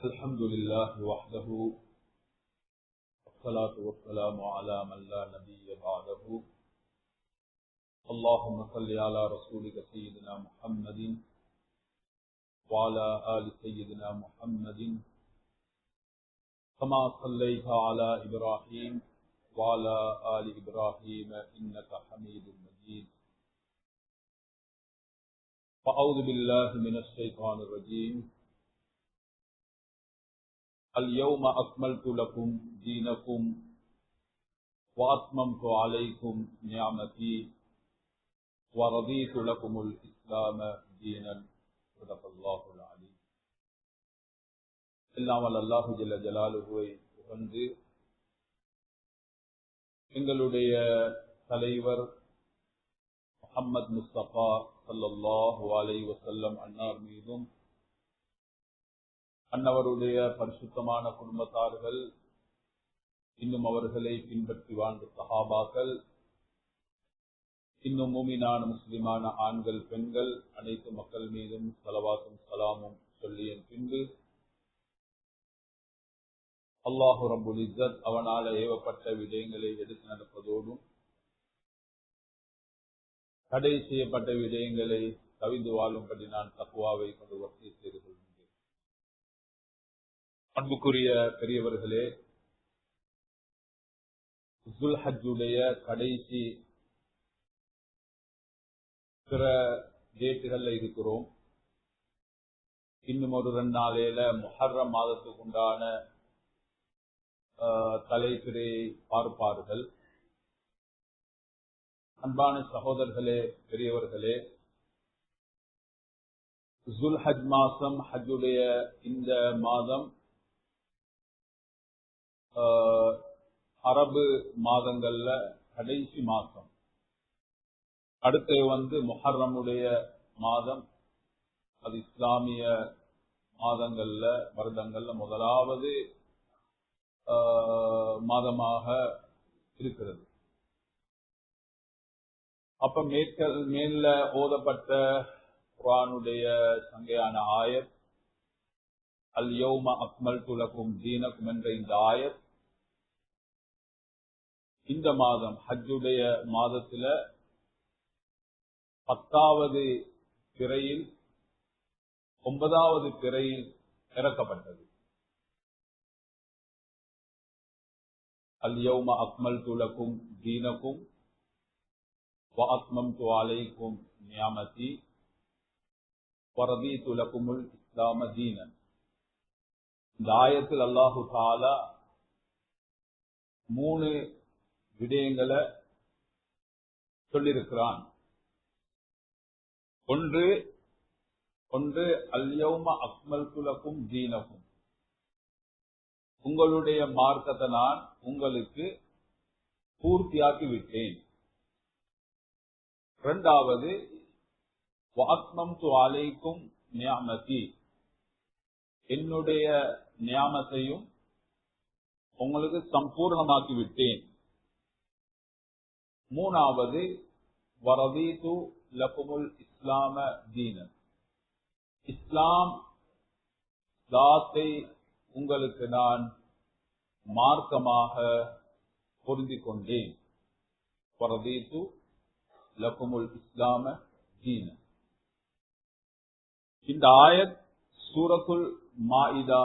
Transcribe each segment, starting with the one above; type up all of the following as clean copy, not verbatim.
الحمد لله وحده والصلاة والسلام على من لا نبي بعده. اللهم صل على رسولك سيدنا محمد وعلى آل سيدنا محمد كما صليت على إبراهيم وعلى آل إبراهيم إنك حميد مجيد. فأعوذ بالله من الشيطان الرجيم. اليوم أكملت لكم دينكم وأتممت عليكم نعمتي ورضيت لكم الإسلام دينا. صدق الله العليم. எல்லாம் வல்ல அல்லாஹு ஜல்ல ஜலாலுஹுவை புகழ்ந்து எங்களுடைய தலைவர் முஹம்மது முஸ்தபா ஸல்லல்லாஹு அலைஹி வஸல்லம் அன்னார் மீதும் அன்னவருடைய பரிசுத்தமான குடும்பத்தார்கள், இன்னும் அவர்களை பின்பற்றி வாழ்ந்த சஹாபாக்கள், இன்னும் மூமினான முஸ்லிமான ஆண்கள் பெண்கள் அனைத்து மக்கள் மீதும் ஸலவாத்தும் ஸலாமும் சொல்லிய பின்பு அல்லாஹு ரப்புல் இஸ்ஸத் அவனால் ஏவப்பட்ட விடயங்களை எடுத்து நடப்பதோடும் தடை செய்யப்பட்ட விடயங்களை தவிர்த்து வாழும்படி நான் தக்வாவை கொண்டு வசீ செய்து கொள்கிறேன். அன்புக்குரிய பெரியவர்களே, ஸுல்ஹஜ்ஜுடைய கடைசி பிற டேட்டுகள்ல இருக்கிறோம். இன்னும் ஒரு 2 நாளையில முஹர்ரம் மாதத்துக்கு உண்டான தலைப்பிறையை பார்ப்பார்கள். அன்பான சகோதரர்களே, பெரியவர்களே, ஸுல்ஹஜ் மாசம், ஹஜ்ஜுடைய இந்த மாதம் அரபு மாதங்கள்ல கடைசி மாசம். அடுத்து முஹர்ரமுடைய மாதம், அது இஸ்லாமிய மாதங்கள்ல வருடங்கள்ல முதலாவது மாதமாக இருக்கிறது. அப்ப மேல ஓதப்பட்ட குர்ஆனுடைய சங்கையான ஆயத் அல் யௌம அக்மல்து லக்கும் தீனக்கும் என்ற இந்த ஆயத் இந்த மாதம் ஹஜ்ஜுடைய மாதத்துல 10வது பிறையில் 9வது பிறையில் இறக்கப்பட்டது. அல் யௌம அக்மல்து லக்கும் தீனக்கும் வ அத்மம்து அலைக்கும் நிஅமதி வ ரதீது லக்குமுல் இஸ்லாம தீனன். இந்த ஆயத்தில் அல்லாஹு தஆலா 3 விடயங்களை சொல்லியிருக்கிறான். ஒன்று அல் யௌம அக்மல்து லக்கும் தீனக்கும், உங்களுடைய மார்க்கத்தை நான் உங்களுக்கு பூர்த்தியாக்கி விட்டேன். 2வது வ அத்மம்து அலைக்கும் நிஅமதி, என்னுடைய நியாமத்தையும் உங்களுக்கு சம்பூர்ணமாக்கி விட்டேன். 3வது வரதீது லக்குமுல் இஸ்லாம தீனன், இஸ்லாத்தை உங்களுக்கு நான் மார்க்கமாக பொருந்திக் கொண்டேன். வரதீது லக்குமுல் இஸ்லாம தீனன். இந்த ஆயத் சூரத்துல் மாஇதா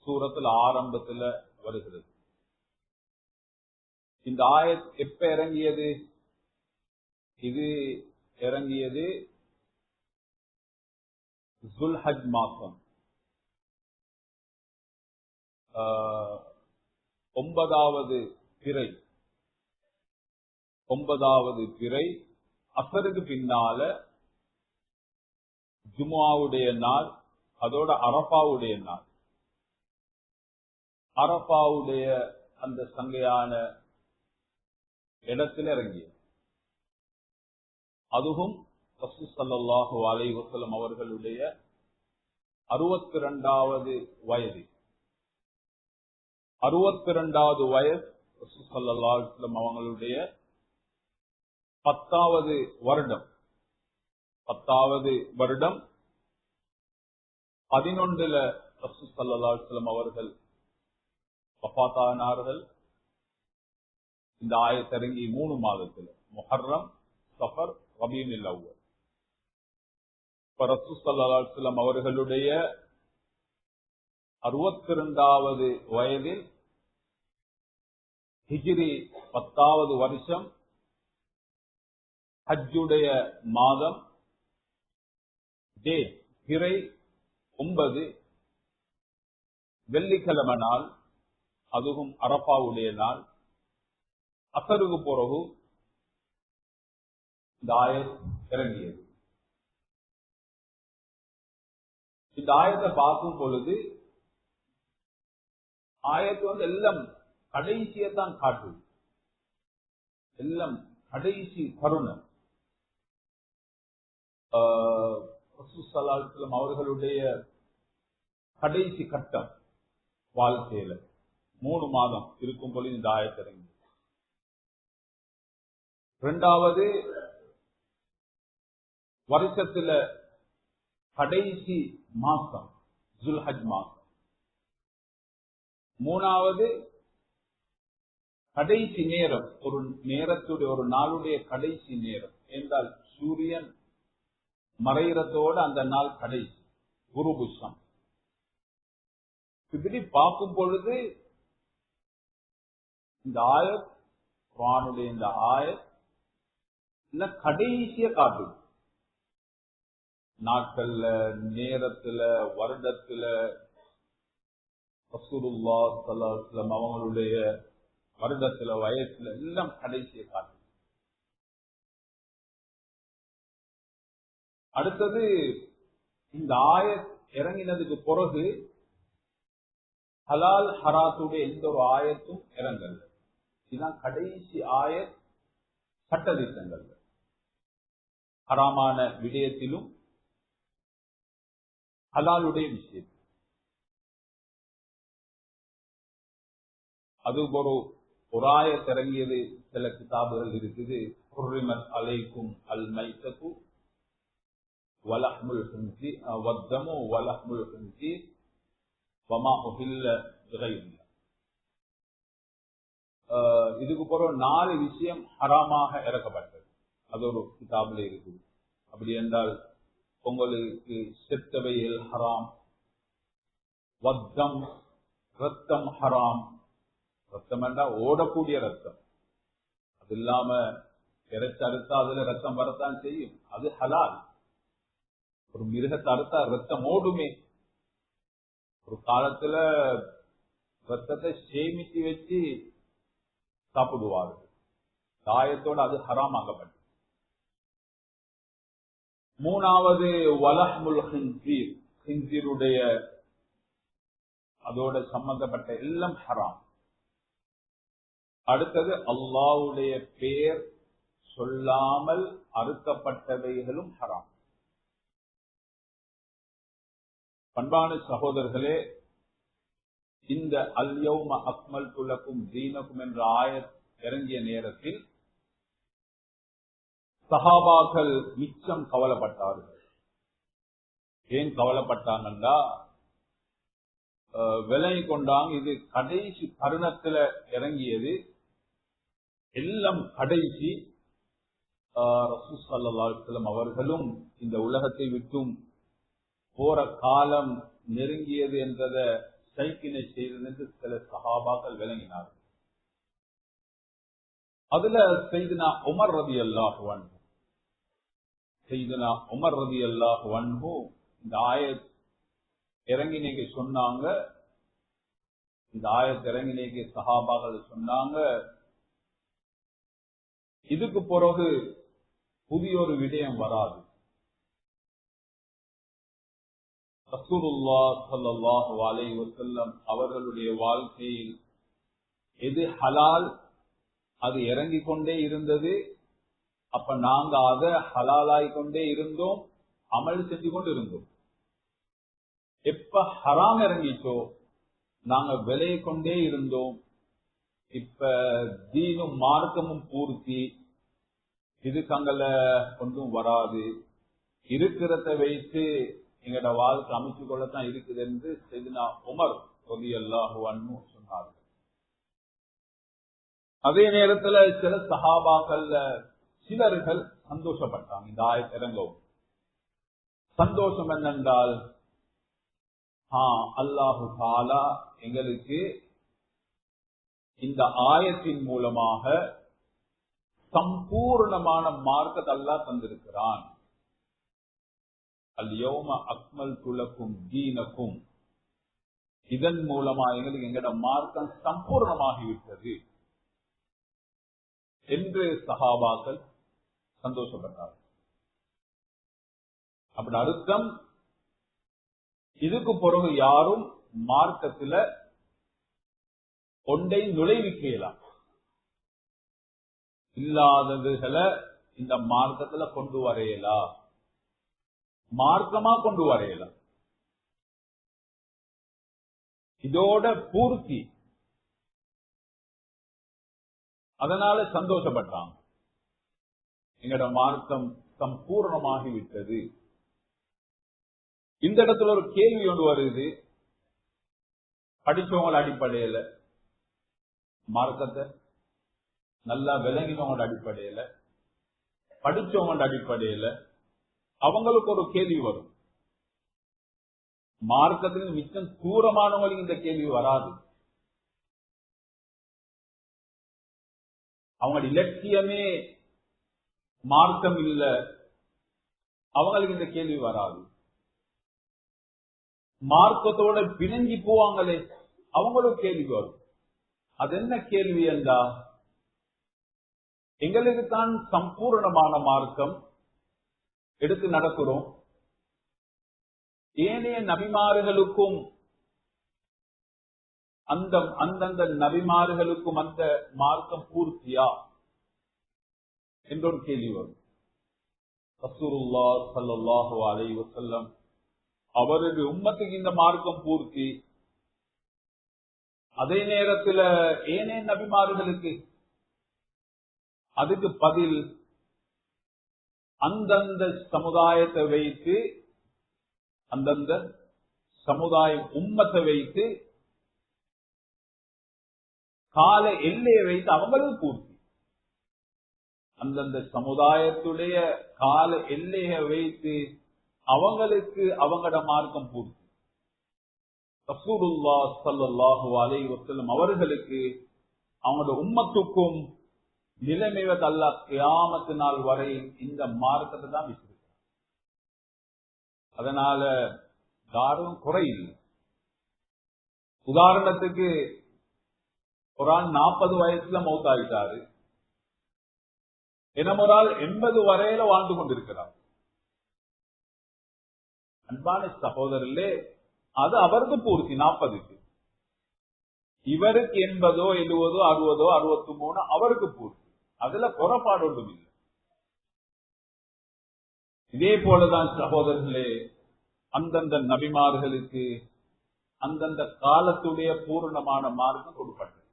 சூரத்துல ஆரம்பத்துல வருகிறது. இந்த ஆயத் எப்ப இறங்கியது? இது இறங்கியது ஸுல்ஹஜ் மாசம் 9வது பிறை அசருக்கு பின்னால ஜுமுஆவுடைய நாள், அதோட அரஃபாவுடைய நாள். அரஃபாவுடைய அந்த சங்கையான இடத்தில் இறங்கியது. அதுவும் ரசூல் ஸல்லல்லாஹு அலைஹி வஸல்லம் அவர்களுடைய 62வது வயது. 62வது வயது ரசூல் ஸல்லல்லாஹு அலைஹி வஸல்லம் அவங்களுடைய 10வது வருடம் 11 ரசூல் ஸல்லல்லாஹு அலைஹி வஸல்லம் அவர்கள் வஃபாத்தானார்கள். இந்த ஆயத் இறங்கி 3 மாதத்துல, முஹர்ரம், சஃபர், ரபீஉல் அவ்வல். இப்ப ரசூல் ஸல்லல்லாஹு அலைஹி வஸல்லம் அவர்களுடைய 62வது வயதில் ஹிஜ்ரி 10வது வருஷம் ஹஜ்ஜுடைய மாதம் டேட் பிறை 9 வெள்ளிக்கிழமை நாள், அதுவும் அரபாவுடைய நாள். அசருக்கு பிறகு இந்த ஆயத் இறங்கியது. இந்த ஆயத்தை பார்க்கும் பொழுது ஆயத்து எல்லாம் கடைசியத்தான் காட்டுது, எல்லாம் கடைசி தருணம். ரசூல் ஸல்லல்லாஹு அலைஹி வஸல்லம் அவர்களுடைய கடைசி கட்டம் வாழ்க்கையில 3 மாதம் இருக்கும் பொழுது இந்த ஆயத்து இறங்கி. 2வது வருஷத்துல கடைசி மாசம் ஜுல்ஹஜ் மாசம். 3வது கடைசி நேரம், ஒரு நேரத்துடைய, ஒரு நாளுடைய கடைசி நேரம் என்றால் சூரியன் மறைகிறதோடு அந்த நாள் கடைசி குருபுஷம். இப்படி பார்க்கும் பொழுது இந்த ஆயத், குர்ஆனுடைய இந்த ஆயத் கடைசிய காட்டுது. நாட்கள்ல, நேரத்துல, வருடத்துல ரசூலுல்லாஹ் ஸல்லல்லாஹு அலைஹி வஸல்லம் அவங்களுடைய வருடத்துல, வயசுல எல்லாம் கடைசிய காட்டு. அடுத்தது இந்த ஆயத் இறங்கினதுக்கு பிறகு ஹலால் ஹராத்துடைய எந்த ஒரு ஆயத்தும் இறங்கல. இதுதான் கடைசி ஆயத் சட்டதிட்டங்கள். ஹராமான விடயத்திலும் ஹலாலுடைய விஷயத்தில். அது ஒரு ஆயத் இறங்கியது. சில கிதாபுகள் இருக்குது. ஹுர்ரிமத் அலைக்கும் அல் மைத்தத்து வலஹ்முல் ஹின்ஸீர் வத்தமு வலஹ்முல் ஹின்ஸீர் வமா உஹில்ல பிகைரில்லாஹ். இதுக்கு பிறகு 4 விஷயம் ஹராமாக இறக்கப்பட்டது. அது ஒரு கிதாபுல இருக்குது. அப்படி என்றால் உங்களுக்கு செத்தவையில் ஹராம், வத்தம் ரத்தம் ஹராம். ரத்தம் என்றால் ஓடக்கூடிய ரத்தம், அது இல்லாம இறைச்சி அறுத்தா அதுல ரத்தம் வரத்தான் செய்யும், அது ஹலால். ஒரு மிருகத்தை அறுத்தா ரத்தம் ஓடுமே. ஒரு காலத்துல ரத்தத்தை சேமித்து வச்சு சாப்பிடுவார்கள். தாயத்தோடு அது ஹராமாக்கப்பட்டது. 3வது வலஹ்முல் ஹின்ஸீர், ஹின்ஸீருடைய அதோட சம்பந்தப்பட்ட எல்லாம் ஹராம். அடுத்தது அல்லாஹ்வுடைய பெயர் சொல்லாமல் அறுக்கப்பட்டவைகளும் ஹராம். பண்பான சகோதரர்களே, இந்த அல் யௌம அக்மல்து லக்கும் தீனக்கும் என்ற ஆயத் இறங்கிய நேரத்தில் சஹாபாக்கள் மிச்சம் கவலைப்பட்டார்கள். ஏன் கவலைப்பட்டாங்கன்னா, விலகி கொண்டாங்க, இது கடைசி தருணத்துல இறங்கியது, எல்லாம் கடைசி. ரசூல் ஸல்லல்லாஹு அலைஹி வஸல்லம் அவர்களும் இந்த உலகத்தை விட்டும் போற காலம் நெருங்கியது என்றதை சைக்கினை செய்தது சில சஹாபாக்கள் விளங்கினார்கள். அதுல செய்தனா உமர் ரலியல்லாஹு அன்ஹு, செய்தனா உமர் ரலியல்லாஹு அன்ஹு இந்த ஆயத் இறங்கினேக்கு சொன்னாங்க. இந்த ஆயத் இறங்கினேக்கு சஹாபாக்கள் சொன்னாங்க, இதுக்கு பிறகு புதிய ஒரு விடயம் வராது. ரசூலுல்லாஹ் ஸல்லல்லாஹு அலைஹி வஸல்லம் அவர்களுடைய வாழ்க்கையில் எது ஹலால் அது இறங்கிக் கொண்டே இருந்தது. அப்ப நாங்க அதை ஹலாலாய் கொண்டே இருந்தோம், அமல் செஞ்சு கொண்டு இருந்தோம். எப்ப ஹராம் இறங்கிச்சோ நாங்க விலையை கொண்டே இருந்தோம். இப்ப தீனும் மார்க்கமும் பூர்த்தி, இதுக்கு அங்கல ஒன்றும் வராது, இருக்கிறத வைத்து எங்கட வாழ்க்கை அமைச்சு கொள்ளத்தான் இருக்குது என்று செய்தினா உமர் ரலியல்லாஹு அன்ஹு சொன்னார்கள். அதே நேரத்துல சில சஹாபாக்கள்ல சிலர்கள் சந்தோஷப்பட்டாங்க. இந்த ஆயத் இறங்கவும் சந்தோஷம் என்னென்றால், அல்லாஹு தஆலா எங்களுக்கு இந்த ஆயத்தின் மூலமாக சம்பூர்ணமான மார்க்கத்தை அல்லாஹ் தந்திருக்கிறான். அல்-யௌம அக்மல்து லக்கும் தீனக்கும், இதன் மூலமா எங்களுக்கு எங்கட மார்க்கம் சம்பூர்ணமாகிவிட்டது என்று சஹாபாக்கள் சந்தோஷப்பட்டார்கள். அப்படி அர்த்தம், இதுக்கு பிறகு யாரும் மார்க்கத்துல ஒன்றை நுழைவிக்கலாம், இல்லாததுகளை இந்த மார்க்கத்துல கொண்டு வரையலாம், மார்க்கமா கொண்டு வரையலாம். இதோட பூர்த்தி. அதனால சந்தோஷப்பட்டாங்க, எங்கட மார்க்கம் சம்பூர்ணமாகிவிட்டது. இந்த இடத்துல ஒரு கேள்வி ஒன்று வருது. படிச்சவங்கள அடிப்படையில, மார்க்கத்தை நல்லா விளங்கினவங்களோட அடிப்படையில, படிச்சவங்களோட அடிப்படையில அவங்களுக்கு ஒரு கேள்வி வரும். மார்க்கத்துக்கு மிச்சம் தூரமானவங்களுக்கு இந்த கேள்வி வராது. அவங்களோட இலட்சியமே மார்க்கம் இல்ல, அவங்களுக்கு இந்த கேள்வி வராது. மார்க்கத்தோட பிணைஞ்சி போவாங்களே, அவங்களுக்கு கேள்வி வரும். அது என்ன கேள்வி என்றா, எங்களுக்கு தான் சம்பூர்ணமான மார்க்கம் எடுத்து நடக்கிறோம், ஏனைய நபிமார்களுக்கும் அந்தந்த நபிமார்களுக்கும் அந்த மார்க்கம் பூர்த்தியா என்ற ஒரு கேள்வி வரும். ரசூலுல்லாஹ் ஸல்லல்லாஹு அலைஹி வஸல்லம் அவரது உம்மத்துக்கு இந்த மார்க்கம் பூர்த்தி, அதே நேரத்தில் ஏனைய நபிமார்களுக்கு, அதுக்கு பதில் அந்தந்த சமுதாயத்தை வைத்து, அந்தந்த சமுதாயம் உம்மத்தை வைத்து, கால எல்லையை வைத்து அவங்களுக்கு பூர்த்தி. அந்தந்த சமுதாயத்துடைய கால எல்லையை வைத்து அவங்களுக்கு அவங்களோட மார்க்கம் பூர்த்தி. ரசூலுல்லாஹ் ஸல்லல்லாஹு அலைஹி வஸல்லம் அவர்களுக்கு அவங்களோட உம்மத்துக்கும் நிலைமைவது அல்லாஹ் கியாமத் நாள் வரை இந்த மார்க்கத்தை தான் வச்சிருக்கிறார். அதனால யாரும் குறையில்லை. உதாரணத்துக்கு ஒரு ஆள் 40 வயசுல மௌத்தாயிட்டாரு, ஒரு ஆள் 80 வரையில வாழ்ந்து கொண்டிருக்கிறார். அன்பான சகோதரர்களே, அது அவருக்கு பூர்த்தி 40க்கு. இவருக்கு 80, 70, 60, 63 அவருக்கு பூர்த்தி. அதுல குறைபாடு ஒன்றும் இல்லை. இதே போலதான் சகோதரர்களே, அந்தந்த நபிமார்களுக்கு அந்தந்த காலத்துடைய பூர்ணமான மார்க்கம் கொடுப்பட்டது.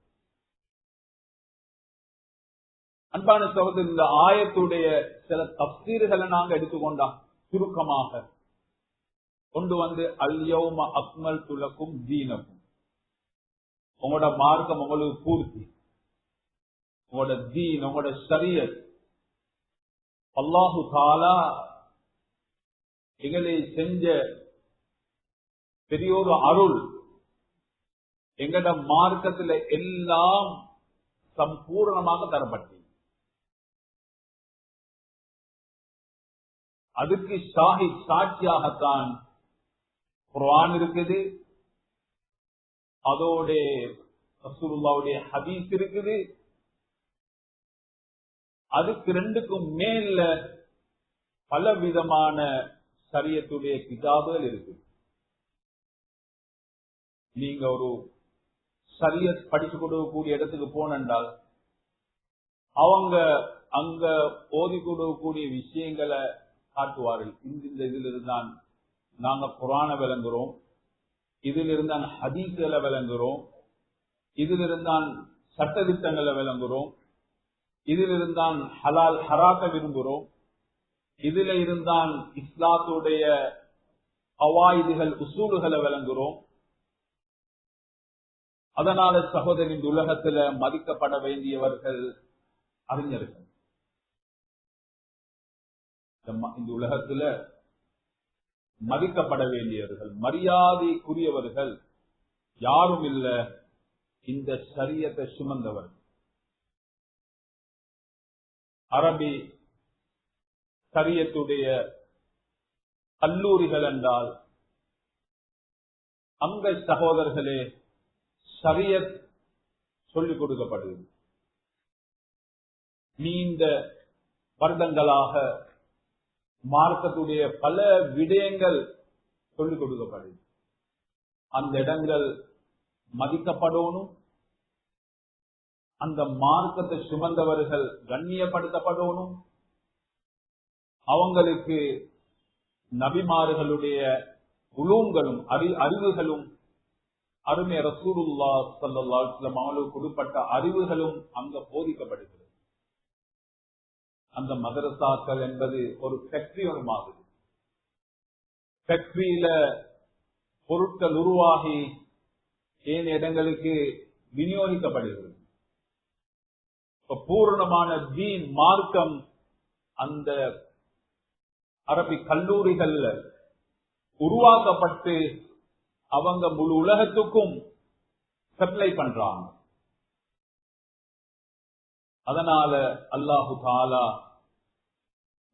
அன்பான சகோதரர், இந்த ஆயத்துடைய சில தஃசீர்களை நாங்க எடுத்துக்கொண்டோம். சுருக்கமாக கொண்டு வந்து, அல்-யௌம அக்மல்து லக்கும் தீனக்கும், உங்களோட மார்க்கம் உங்களுக்கு பூர்த்தி, உங்களோட தீன், உங்களோட ஷரியத். அல்லாஹு தஆலா எங்களை செஞ்ச பெரியோரு அருள், எங்கட மார்க்கத்தில் எல்லாம் சம்பூர்ணமாக தரப்பட்டது. அதுக்கு ஷாஹித், சாட்சியாகத்தான் குர்ஆன் இருக்குது, அதோட ரசூலுல்லாஹ்வுடைய ஹதீஸ் இருக்குது. அதுக்கு ரெண்டுக்கும் மேல பல விதமான ஷரியத்துடைய கிதாபுகள் இருக்கு. நீங்க ஒரு ஷரியத் படிச்சு கொடுக்கக்கூடிய இடத்துக்கு போனால், அவங்க அங்க ஓதி கொடுக்கக்கூடிய விஷயங்களை காட்டுவார்கள். இந்த இதுல இருந்தான் நாங்க குர்ஆனை விளங்குறோம், இதில் இருந்தான் ஹதீஸ்களை விளங்குறோம், இதில் இருந்தான் சட்டதிட்டங்களை விளங்குறோம், இதில் இருந்தான் ஹலால் ஹராத்தை விரும்புகிறோம், இதுல இருந்தான் இஸ்லாத்துடைய கவாயிதுகள் உசூலுகளை விளங்குறோம். அதனால சகோதரி, இந்த உலகத்துல மதிக்கப்பட வேண்டியவர்கள் அறிஞர்கள். இந்த உலகத்துல மதிக்கப்பட வேண்டியவர்கள், மரியாதைக்குரியவர்கள் யாரும் இல்ல, இந்த ஷரியத்தை சுமந்தவர். அரபி ஷரியத்துடைய கல்லூரிகள் என்றால் அங்க சகோதரர்களே ஷரியத் சொல்லிக் கொடுக்கப்படுகிறது. நீண்ட வருடங்களாக மார்க்கத்துடைய பல விடயங்கள் சொல்லிக் கொடுக்கப்படுது. அந்த இடங்கள் மதிக்கப்படணும். அந்த மார்க்கத்தை சுமந்தவர்கள் கண்ணியப்படுத்தப்படணும். அவங்களுக்கு நபிமார்களுடைய உலூம்களும் அறிவுகளும், அருமை ரசூலுல்லாஹ் ஸல்லல்லாஹு அலைஹி வஸல்லம் அவர்களுக்கு கொடுக்கப்பட்ட அறிவுகளும் அங்க போதிக்கப்படுகிறது. அந்த மதரசாக்கள் என்பது ஒரு ஃபேக்டரி ஒரு மாதிரி. ஃபேக்டரியில பொருட்கள் உருவாகி ஏன் இடங்களுக்கு விநியோகிக்கப்படுகிறது. பூர்ணமான தீன் மார்க்கம் அந்த அரபிக் கல்லூரிகள்ல உருவாக்கப்பட்டு அவங்க முழு உலகத்துக்கும் சப்ளை பண்றாங்க. அதனால அல்லாஹு தஆலா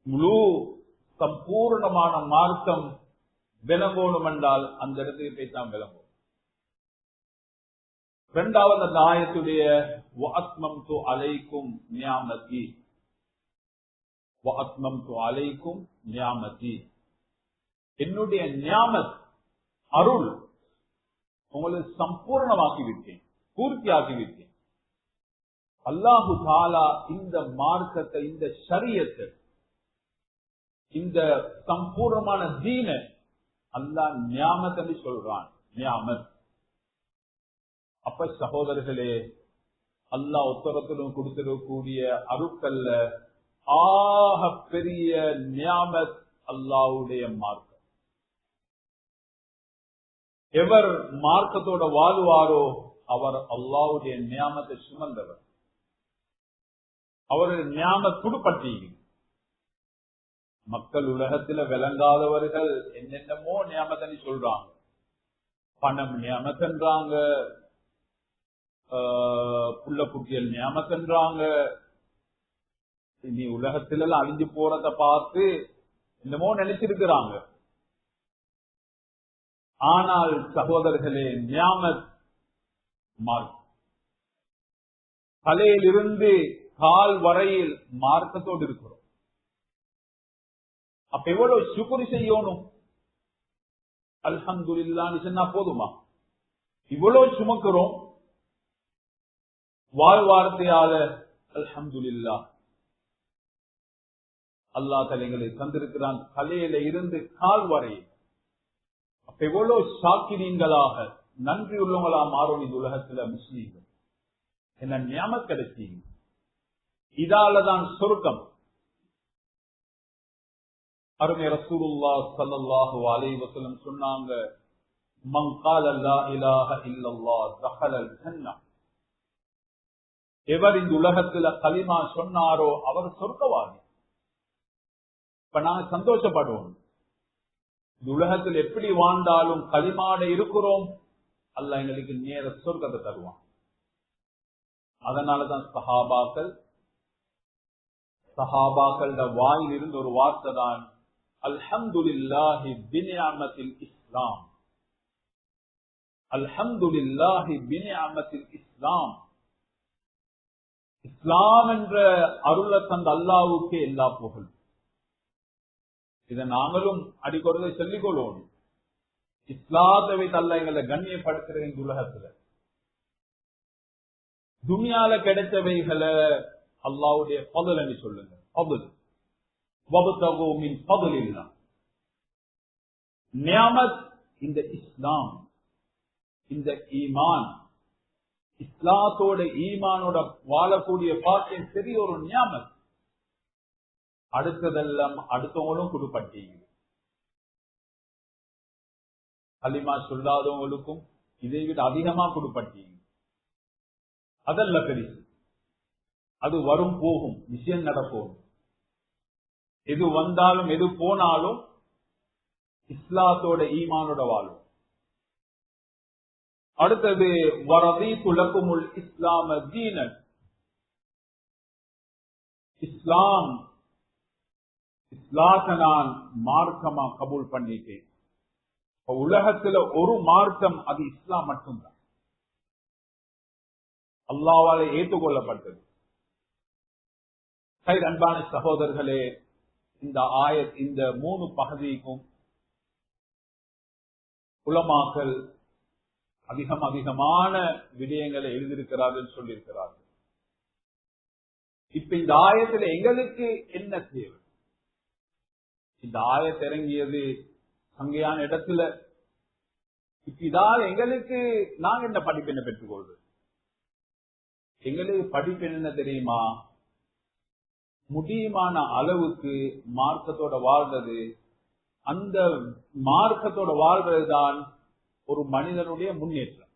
முழு சம்பூர்ணமான மார்க்கம் விளங்கணும் என்றால் அந்த இடத்துக்கு போய்தான் விளங்கும். இரண்டாவது அந்த ஆயத்துடைய வஅத்மம்து அலைக்கும் நியாமதி, வஅத்மம்து அலைக்கும் நியாமதி, என்னுடைய நியாமத் அருள் உங்களுக்கு சம்பூர்ணமாக்கி விட்டேன், பூர்த்தியாக்கி விட்டேன். அல்லாஹு தஆலா இந்த மார்க்கத்தை, இந்த ஷரியத்தை, இந்த சம்பூர்ணமான தீன அல்லாஹ் நியாமத் என்று சொல்றான். நியாமத். அப்ப சகோதரர்களே, அல்லாஹ் உத்தரத்திலும் கொடுத்திருக்கக்கூடிய அருட்கல்ல ஆக பெரிய நியாமத் அல்லாஹ்வுடைய மார்க்கம். எவர் மார்க்கத்தோட வாழ்வாரோ அவர் அல்லாஹ்வுடைய நியாமத்தை சுமந்தவர். அவருடைய நியாமத் துடுப்பட்டி. மக்கள் உலகத்துல விளங்காதவர்கள் என்னென்னமோ நியாமத்தன்னு சொல்றாங்க. பணம் நியாமத்தன்றாங்க, புள்ள குட்டியல் நியாமத்தன்றாங்க. நீ உலகத்தில அழிஞ்சு போறத பார்த்து என்னமோ நினைச்சிருக்கிறாங்க. ஆனால் சகோதரர்களே, நியாமத் மார்க்கம். தலையிலிருந்து கால் வரையில் மார்க்கத்தோடு இருக்கிறோம். அப்ப எவ்வளவு சுக்ர் செய்யணும். அல்ஹம்துலில்லாஹ்னு சொன்னா போதுமா? இவ்வளவு சுமக்கிறோம். வாழ்வார்த்தையால அல்ஹம்துலில்லாஹ் அல்லாஹ் தலைகளை தந்திருக்கிறான், தலையில இருந்து கால் வரை. அப்ப எவ்வளவு சாக்கிரீங்களாக நன்றி உள்ளவங்களா மாறும் இந்த உலகத்துல முஸ்லீம்கள். என்ன நியாமத் கிடைச்சீங்க. இதாலதான் சொர்க்கம். அருமை ரசூலுல்லாஹ் ஸல்லல்லாஹு அலைஹி வஸல்லம் சொன்னாங்க, மன் கால லா இலாஹ இல்லல்லாஹ் தஹலல் ஜன்னah. எவர் இந்த உலகத்துல கலிமா சொன்னாரோ அவர் சொர்க்கவாதி. இப்ப நாங்க சந்தோஷப்படுவோம். இந்த உலகத்தில் எப்படி வாழ்ந்தாலும் கலிமாட இருக்கிறோம், அல்லாஹ் எங்களுக்கு நேர சொர்க்கத்தை தருவான். அதனாலதான் சஹாபாக்களோட வாயில் இருந்து ஒரு வார்த்தை தான், அல்ஹம்துலில்லாஹி பினிஅமத்தில் இஸ்லாம். அல்ஹம்துலில்லாஹி பினிஅமத்தில் இஸ்லாம். இஸ்லாம் என்ற அருளை தந்த அல்லாஹ்வுக்கு எல்லா புகழ். இதை நாங்களும் அடிக்கொருதை சொல்லிக் கொள்வோம். இஸ்லாத்தை வைத்து அல்லாஹ் எங்களை கண்ணியப்படுத்துற இந்த உலகத்துல துனியால கிடைத்தவைகளை அல்லாஹ்வுடைய ஃபضல் என்று சொல்லுங்க. ஃபضல் வபதகு மின் ஃபضலில்லாஹ். நியாமத் இந்த இஸ்லாம், இந்த ஈமான். இஸ்லாத்தோட ஈமானோட வாழக்கூடிய பாக்கியம் பெரிய ஒரு நியாமத். அடுத்ததெல்லாம் அடுத்தவங்களும் கொடுப்பட்டீங்க. கலிமா சொல்லாதவங்களுக்கும் இதை விட அதிகமா கொடுப்பட்டீங்க. அதல்ல பெரிசு. அது வரும் போகும், விஷயம் நடக்கும். எது வந்தாலும் எது போனாலும் இஸ்லாத்தோட ஈமானோட வாழும். அடுத்தது வரதீது லகுமுல் இஸ்லாம தீனன். இஸ்லாத்தை நான் மார்க்கமா கபூல் பண்ணிட்டேன். உலகத்துல ஒரு மார்க்கம் அது இஸ்லாம் மட்டும்தான், அல்லாஹ்வால ஏற்றுக்கொள்ளப்பட்டது. அன்பான சகோதரர்களே, இந்த ஆயத் இந்த 3 பகுதிக்கும் உலமாக்கள் அதிகமான விடயங்களை எழுதியிருக்கிறார்கள், சொல்லியிருக்கிறார்கள். இப்ப இந்த ஆயத்துல எங்களுக்கு என்ன தேவை? இந்த ஆயத் இறங்கியது சங்கையான இடத்துல. இப்ப இதால் எங்களுக்கு நாங்க என்ன படிப்பெண்ண பெற்றுக்கொள்வது? எங்களுக்கு படிப்பெண் என்ன தெரியுமா? முடியுமான அளவுக்கு மார்க்கத்தோட வாழ்றது. அந்த மார்க்கத்தோட வாழ்றதுதான் ஒரு மனிதனுடைய முன்னேற்றம்.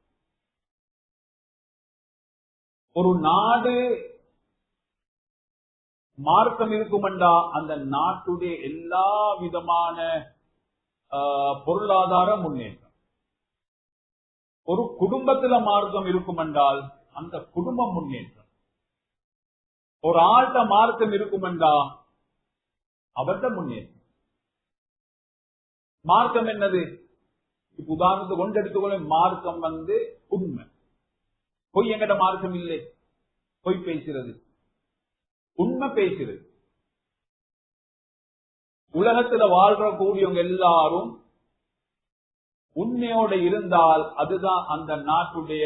ஒரு நாடு மார்க்கம் இருக்குமெண்டா அந்த நாட்டுடைய எல்லா விதமான பொருளாதார முன்னேற்றம். ஒரு குடும்பத்துல மார்க்கம் இருக்குமென்றால் அந்த குடும்பம் முன்னேற்றம். ஒரு ஆள்கிட்ட மார்க்கம் இருக்குமெண்டா அவர்கிட்ட முன்னேற்றம். மார்க்கம் என்னது? இப்ப உதாரணத்தை கொண்டு எடுத்துக்கொள்ள, மார்க்கம் உண்மை. பொய் என்கிட்ட மார்க்கம் இல்லை. பொய் பேசுறது, உண்மை பேசுறது. உலகத்துல வாழ்ற கூடியவங்க எல்லாரும் உண்மையோட இருந்தால் அதுதான் அந்த நாட்டுடைய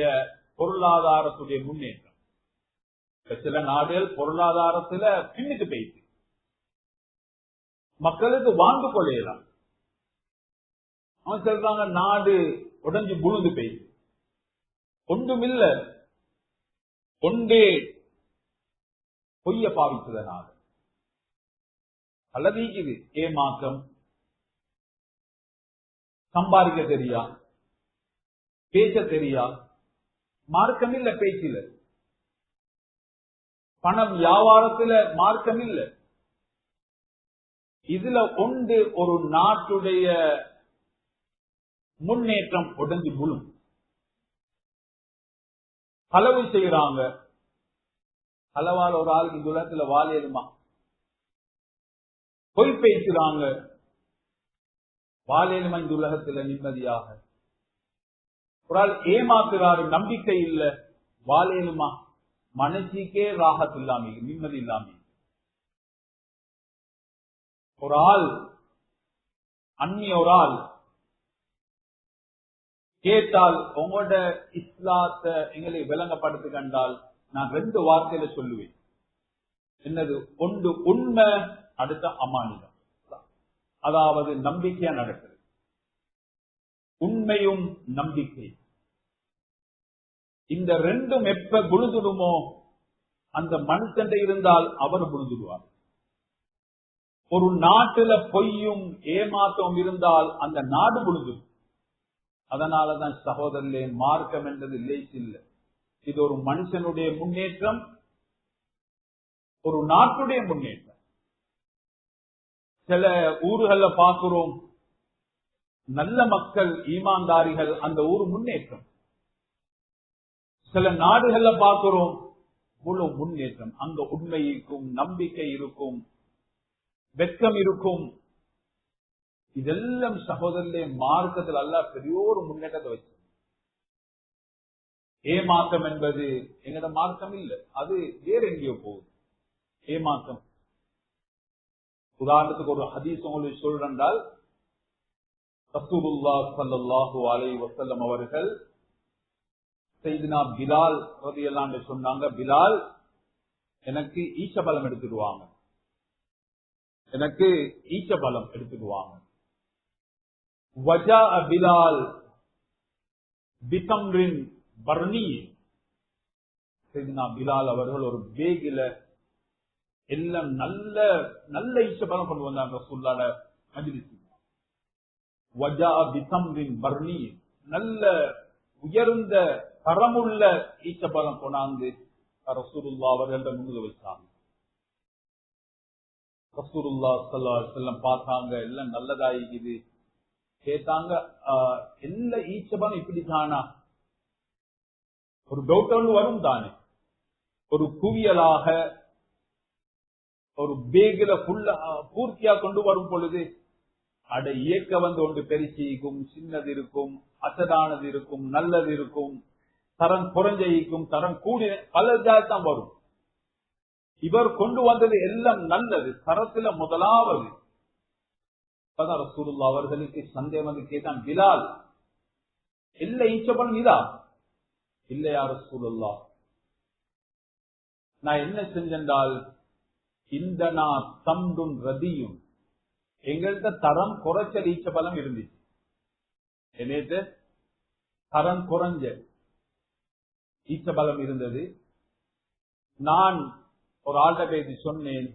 பொருளாதாரத்துடைய முன்னேற்றம். சில நாடுகள் பொருளாதாரத்துல பின்னுக்கு போயிட்டு மக்களுக்கு வாழ்ந்து கொள்ளையலாம். அவன் சொல்றாங்க நாடு உடஞ்சு புழுந்து போயிட்டு. ஒன்றுமில்ல, ஒன்றே பொய்ய பாவித்ததனால அல்லது இது ஏமாற்றம். சம்பாதிக்க தெரியா, பேச தெரியா, மார்க்கம் இல்ல பேச்சில. பணம் வியாபாரத்துல மார்க்கம் இல்ல. இதுல ஒன்று ஒரு நாட்டுடைய முன்னேற்றம் உடஞ்சு புழும். களவு செய்யறாங்க. களவால் ஒரு ஆளுக்கு இந்த உலகத்துல வாழேலுமா? பொய் பேசுறாங்க. வாழேலுமா இந்த உலகத்துல நிம்மதியாக? ஒரு ஆள் ஏமாத்துறாரு, நம்பிக்கை இல்ல, வாழேலுமா? மனசுக்கே ராகத் இல்லாம, நிம்மதி இல்லாம. ஒரு ஆள் அந்நிய ஒரு ஆள் கேட்டால் உங்களோட இஸ்லாத்தை எங்களை விளங்கப்படுத்து கண்டால் நான் 2 வார்த்தையில சொல்லுவேன். என்னது? ஒன்று உண்மை, அடுத்த அமானிதம். அதாவது நம்பிக்கையா நடக்குது. உண்மையும் நம்பிக்கை, இந்த 2ம் எப்ப புழுதுடுமோ அந்த மனுஷன் இருந்தால் அவர் புழுதுடுவார். ஒரு நாட்டுல பொய்யும் ஏமாற்றம் இருந்தால் அந்த நாடு புழுதுடும். அதனாலதான் சகோதரர்களே, மார்க்கம் என்றது லேஸ் இல்லை. இது ஒரு மனுஷனுடைய முன்னேற்றம், ஒரு நாட்டுடைய முன்னேற்றம். சில ஊர்கள்ல பார்க்கிறோம், நல்ல மக்கள், ஈமான்தாரிகள், அந்த ஊர் முன்னேற்றம். சில நாடுகள்ல பார்க்கிறோம் முழு முன்னேற்றம். அங்க உண்மை இருக்கும், நம்பிக்கை இருக்கும், வெட்கம் இருக்கும். இதெல்லாம் சகோதரர்களே மார்க்கத்தில் அல்லாஹ் பெரிய ஒரு முன்னேற்றத்தை வச்சு. ஏமாற்றம் என்பது எங்கட மார்க்கம் இல்ல, அது வேற எங்கேயோ போகுது ஏமாற்றம். உதாரணத்துக்கு ஒரு ஹதீஸ் உங்களுக்கு சொல்றால், ரசூலுல்லாஹ் ஸல்லல்லாஹு அலைஹி வஸல்லம் அவர்கள் சையதுனா பிலால் ரலியல்லாஹு அன்ஹு சொன்னாங்க, பிலால் எனக்கு ஈச்சபலம் எடுத்துடுவாங்க, எனக்கு ஈச்சபலம் எடுத்துடுவாங்க. வஜா பிலால் பிதம்ரின் பர்னி. சையதுனா பிலால் அவர்கள் ஒரு பேகில எல்லாம் நல்ல நல்ல ஈச்சபலம் கொண்டு வந்தாங்க ரசூலுல்லாஹ் மஜ்லிஸ். வஜா பிதம்ரின் பர்னி, நல்ல உயர்ந்த தரமுள்ள ஈச்சப்பழம் கொண்டாந்து ரசூலுல்லாஹ் அவர்கள் முன்னுக்கு வச்சாங்க. ரசூலுல்லாஹ் ஸல்லல்லாஹு அலைஹி வஸல்லம் பார்த்தாங்க, எல்லாம் நல்லதாயிக்குது. கேட்டாங்க, எல்லா ஈச்சப்பழம் இப்படி தானா? ஒரு டவுட் ஒன்று வரும் தானே. ஒரு குவியலாக ஒரு பேகில பூர்த்தியா கொண்டு வரும் பொழுது அட இயக்க வந்து ஒன்று பெருசிக்கும், சின்னது இருக்கும், அசதானது இருக்கும், நல்லது இருக்கும், தரம் குறைஞ்சிக்கும், தரம் கூடிய பல தான் வரும். இவர் கொண்டு வந்தது எல்லாம் நல்லது, தரத்துல முதலாவது. ரசூலுல்லாஹ் அவர்களுக்கு சந்தேகம் வந்து கேட்டான், பிலால் இல்ல ஈச்சப்பழம் இதா? இல்லையா ரசூலுல்லாஹ், நான் என்ன செஞ்சென்றால் இந்த நான் தம்டும் ரதியும், எங்கள்கிட்ட தரம் குறைச்ச ஈச்சப்பழம் இருந்துச்சு, என்னது தரம் குறைஞ்ச ஈச்சப்பழம் இருந்தது. நான் ஒரு ஆள்கிட்ட பேசி சொன்னேன்,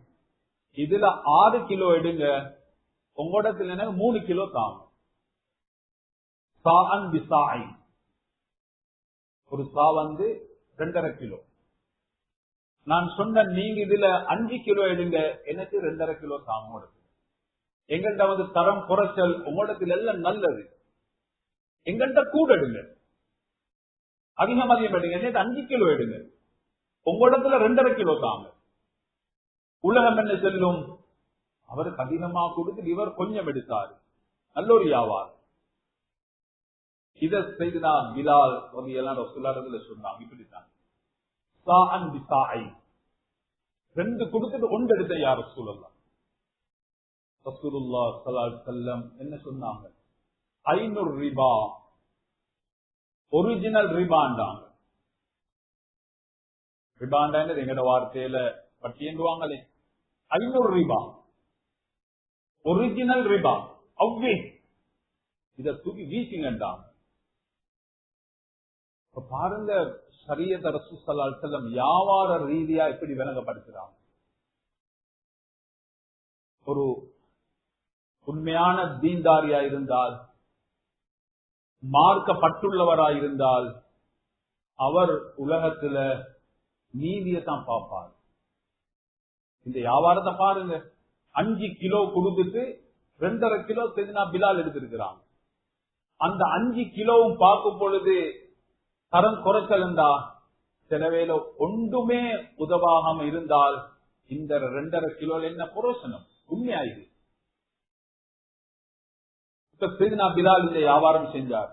இதுல 6 கிலோ எடுங்க, உங்களோடத்துல எனக்கு 3 கிலோ தாங்க. சாஅன் பிசாய், ஒரு சா வந்து 2.5 கிலோ. நான் சொன்ன நீங்க இதுல 5 கிலோ எடுங்க, எனக்கு 2.5 கிலோ தாங்க. எங்கள்கிட்ட வந்து தரம் குறைச்சல், உங்களோடத்துல எல்லாம் நல்லது, எங்கள்கிட்ட கூட எடுங்க, அதிகம் எடுங்க, எனக்கு 5 கிலோ எடுங்க, உங்களிடத்துல 2.5 கிலோ தாங்க. உலகம் என்ன செல்லும், அவருக்கு அதிகமா கொடுத்து இவர் கொஞ்சம் எடுத்தாரு, நல்ல ஒரு வியாபாரம். இதை செய்தா பிலால் எல்லாம் ரசூலுல்லாஹ்ல சொன்னாங்க, இப்படித்தான் சாஅன் பிசாய், 2 கொடுத்துட்டு 1 எடுத்த யா ரசூலுல்லாஹ். ரசூலுல்லாஹ் ஸல்லல்லாஹு அலைஹி வஸல்லம் என்ன சொன்னாங்க, 500 ரிபா, ஒரிஜினல் ரிபாண்டாங்க. ரிபாண்டாங்க எங்கட வார்த்தையில பட்டியண்டுவாங்களே, 500 ரிபா ஒரிஜினல் ரிபா, அவ்வே இத தூக்கி வீசிங்கண்டாங்க. பாருங்க, ஷரியத் ரசூல் ஸல்லல்லாஹு அலைஹி வஸல்லம் வியாபார ரீதியா எப்படி விளங்கப்படுத்துறாங்க. ஒரு உண்மையான தீன்தாரியா இருந்தால், மார்க்கப்பட்டுள்ளவராயிருந்தால், அவர் உலகத்துல நீதியத்தான் பார்ப்பார். இந்த வியாபாரத்தை பாருங்க, 5 கிலோ கொடுத்துட்டு 2.5 கிலோ செஞ்சினா பிலால் எடுத்திருக்கிறாங்க. அந்த 5 கிலோவும் பார்க்கும் பொழுது தரம் குறைச்சலண்டா, சிலவேளை ஒன்றுமே உதவாகாம இருந்தால் இந்த 2.5 கிலோ என்ன புரோசனம்? உண்மையாயிரு. பிலால் இந்த வியாபாரம் செஞ்சார்.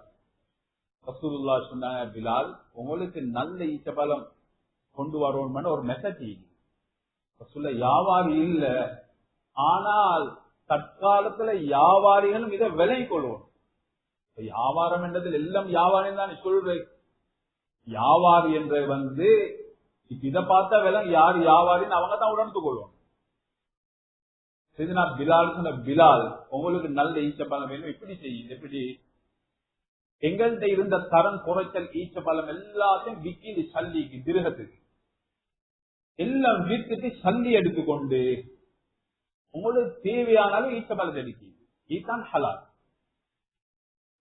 ரசூலுல்லாஹ் சொன்னாங்க, பிலால் உங்களுக்கு நல்ல ஈச்சப்பழம் கொண்டு வரணும்னு ஒரு மெசேஜ். ரசூலுல்லாஹ் வியாபாரி இல்ல, ஆனால் தற்காலத்துல வியாபாரிகளும் இதை விலை கொள்வோம். வியாபாரம் என்றதில் எல்லாம் வியாபாரம் தான் சொல்றேன். வியாபாரி என்ற வந்து இதை பார்த்தா விலை யார் வியாபாரின்னு அவங்க தான் உணர்ந்து கொள்வோம். பிலால் சொன்ன, பிலால் உங்களுக்கு நல்ல ஈச்சப்பழம் வேணும், இப்படி செய்யுங்க. எப்படி? எங்கள்கிட்ட இருந்த தரம் குறைச்சல் ஈச்சப்பழம் எல்லாத்தையும் விக்கி சல்லிக்கு திருகத்துக்கு எல்லாம் வித்துட்டு சல்லி எடுத்துக்கொண்டு உங்களுக்கு தேவையானாலும் ஈச்சப்பழத்தை எடுக்கி, இதுதான் ஹலால்.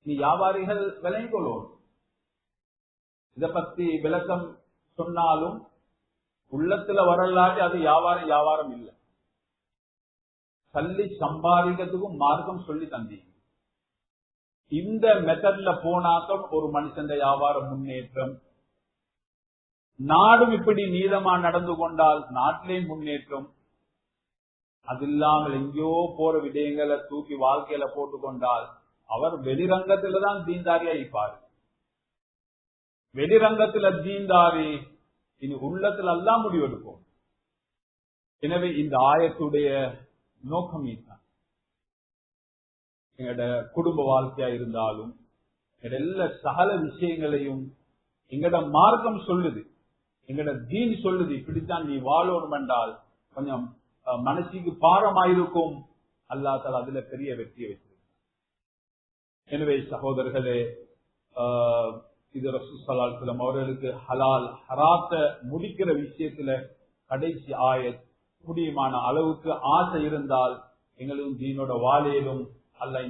நீ வியாபாரிகள் விலை கொள்வோம். இத பத்தி விளக்கம் சொன்னாலும் உள்ளத்துல வரலாறு அது வியாபாரம் இல்லை. சல்லி சம்பாதிக்கிறதுக்கும் மார்க்கம் சொல்லி தந்தீங்க. இந்த மெத்தட்ல போனாக்கம் ஒரு மனுஷன் வியாபாரம் முன்னேற்றம். நாடும் இப்படி நீளமா நடந்து கொண்டால் நாட்டிலே முன்னேற்றம். அது இல்லாமல் எங்கேயோ போற விடயங்களை தூக்கி வாழ்க்கையில போட்டுக்கொண்டால் அவர் வெளிரங்கத்துல தான் தீன்தாரியா இருப்பார். வெளிரங்கத்துல தீன்தாரி, இனி உள்ளத்துல எல்லாம் முடிவெடுப்போம். எனவே இந்த ஆயத்துடைய நோக்கம் இதுதான். எங்கட குடும்ப வாழ்க்கையா இருந்தாலும் எல்லா சகல விஷயங்களையும் எங்கட மார்க்கம் சொல்லுது, எங்கட தீன் சொல்லுது, இப்படித்தான் நீ வாழணும் என்றால் கொஞ்சம் மனசுக்கு பாரமாயிருக்கும். அல்லாஹ் தஆலா அதுல பெரிய வெற்றியை வச்சிருக்கார். எனவே சகோதரர்களே, இது ரசூல் ஸல்லல்லாஹு அலைஹி வஸல்லம் அவர்களுக்கு ஹலால் ஹராத்த முடிக்கிற விஷயத்துல கடைசி ஆயத். முடியுமான அளவுக்கு ஆசை இருந்தால் எங்களும் தீனோட வாழையிலும் அல்லாஹ்